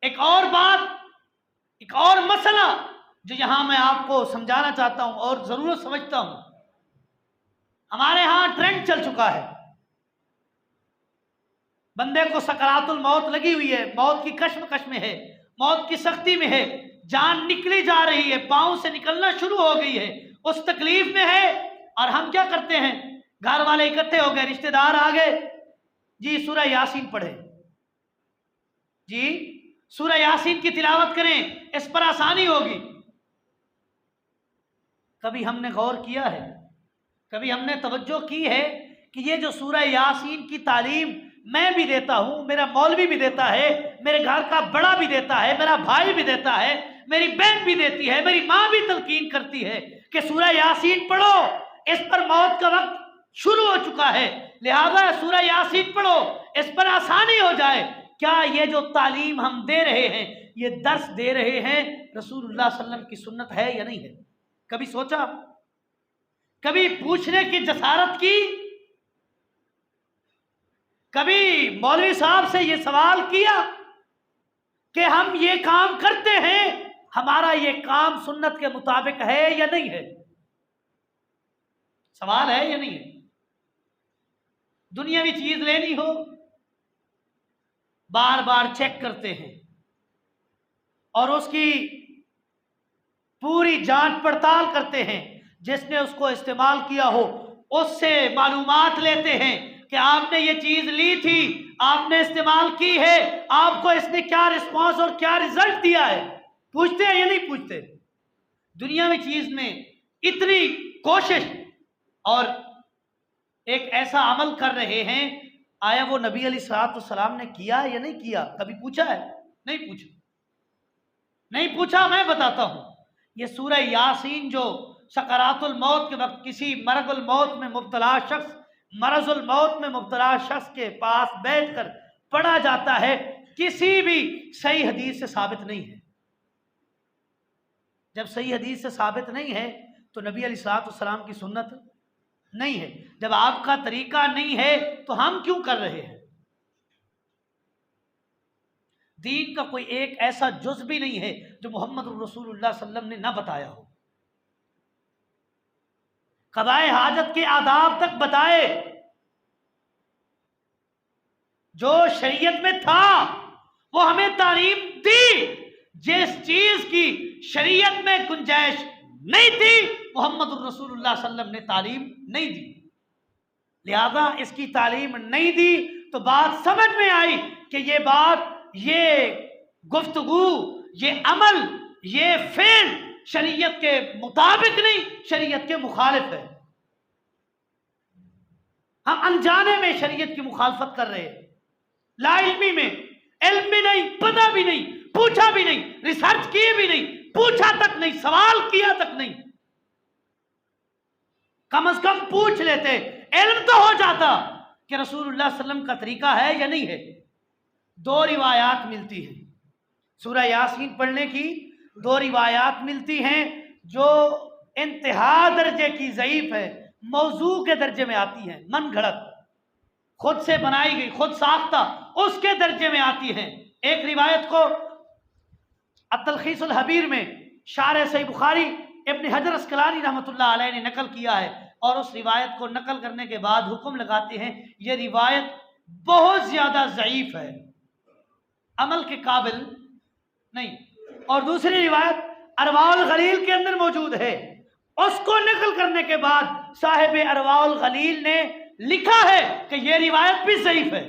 ایک اور بات، ایک اور مسئلہ جو یہاں میں آپ کو سمجھانا چاہتا ہوں اور ضرورت سمجھتا ہوں، ہمارے ہاں ٹرینڈ چل چکا ہے، بندے کو سکرات الموت لگی ہوئی ہے، موت کی کشمکش میں ہے، موت کی سختی میں ہے، جان نکلی جا رہی ہے، پاؤں سے نکلنا شروع ہو گئی ہے، اس تکلیف میں ہے، اور ہم کیا کرتے ہیں؟ گھر والے اکٹھے ہو گئے، رشتہ دار آ گئے، جی سورہ یاسین پڑھیں، جی سورہ یاسین کی تلاوت کریں، اس پر آسانی ہوگی۔ کبھی ہم نے غور کیا ہے، کبھی ہم نے توجہ کی ہے کہ یہ جو سورہ یاسین کی تعلیم میں بھی دیتا ہوں، میرا مولوی بھی دیتا ہے، میرے گھر کا بڑا بھی دیتا ہے، میرا بھائی بھی دیتا ہے، میری بہن بھی دیتی ہے، میری ماں بھی تلقین کرتی ہے کہ سورہ یاسین پڑھو، اس پر موت کا وقت شروع ہو چکا ہے، لہذا سورہ یاسین پڑھو، اس پر آسانی ہو جائے۔ کیا یہ جو تعلیم ہم دے رہے ہیں، یہ درس دے رہے ہیں، رسول اللہ صلی اللہ علیہ وسلم کی سنت ہے یا نہیں ہے؟ کبھی سوچا؟ کبھی پوچھنے کی جسارت کی؟ کبھی مولوی صاحب سے یہ سوال کیا کہ ہم یہ کام کرتے ہیں، ہمارا یہ کام سنت کے مطابق ہے یا نہیں ہے؟ سوال ہے یا نہیں ہے؟ دنیاوی چیز لینی ہو، بار بار چیک کرتے ہیں اور اس کی پوری جانچ پڑتال کرتے ہیں، جس نے اس کو استعمال کیا ہو اس سے معلومات لیتے ہیں کہ آپ نے یہ چیز لی تھی، آپ نے استعمال کی ہے، آپ کو اس نے کیا رسپانس اور کیا رزلٹ دیا ہے، پوچھتے ہیں یا نہیں پوچھتے؟ دنیاوی چیز میں اتنی کوشش اور ایک ایسا عمل کر رہے ہیں، آیا وہ نبی علیہ الصلوۃ والسلام نے کیا یا نہیں کیا؟ کبھی پوچھا ہے؟ نہیں پوچھا، نہیں پوچھا۔ میں بتاتا ہوں، یہ سورہ یاسین جو سکرات الموت کے وقت کسی مرض الموت میں مبتلا شخص کے پاس بیٹھ کر پڑھا جاتا ہے، کسی بھی صحیح حدیث سے ثابت نہیں ہے۔ جب صحیح حدیث سے ثابت نہیں ہے تو نبی علیہ الصلوۃ والسلام کی سنت نہیں ہے۔ جب آپ کا طریقہ نہیں ہے تو ہم کیوں کر رہے ہیں؟ دین کا کوئی ایک ایسا جز بھی نہیں ہے جو محمد رسول اللہ صلی اللہ علیہ وسلم نے نہ بتایا ہو۔ قضائے حاجت کے آداب تک بتائے، جو شریعت میں تھا وہ ہمیں تعلیم دی، جس چیز کی شریعت میں گنجائش نہیں تھی محمد الرسول اللہ صلی اللہ علیہ وسلم نے تعلیم نہیں دی، لہذا اس کی تعلیم نہیں دی تو بات سمجھ میں آئی کہ یہ بات، یہ گفتگو، یہ عمل، یہ فعل شریعت کے مطابق نہیں، شریعت کے مخالف ہے۔ ہم انجانے میں شریعت کی مخالفت کر رہے ہیں، لا علمی میں، علم بھی نہیں، پتہ بھی نہیں، پوچھا بھی نہیں، ریسرچ کیے بھی نہیں، پوچھا تک نہیں، سوال کیا تک نہیں، کم از کم پوچھ لیتے، علم تو ہو جاتا کہ رسول اللہ صلی اللہ علیہ وسلم کا طریقہ ہے یا نہیں ہے۔ دو روایات ملتی ہیں سورہ یاسین پڑھنے کی، دو روایات ملتی ہیں جو انتہا درجے کی ضعیف ہے، موضوع کے درجے میں آتی ہیں، من گھڑت، خود سے بنائی گئی، خود ساختہ، اس کے درجے میں آتی ہیں۔ ایک روایت کو التلخیص الحبیر میں شارح صحیح بخاری ابن حجر اسقلانی رحمۃ اللہ علیہ نے نقل کیا ہے، اور اس روایت کو نقل کرنے کے بعد حکم لگاتے ہیں یہ روایت بہت زیادہ ضعیف ہے، عمل کے قابل نہیں۔ اور دوسری روایت ارواء الغلیل کے اندر موجود ہے، اس کو نقل کرنے کے بعد صاحب ارواء الغلیل نے لکھا ہے کہ یہ روایت بھی ضعیف ہے۔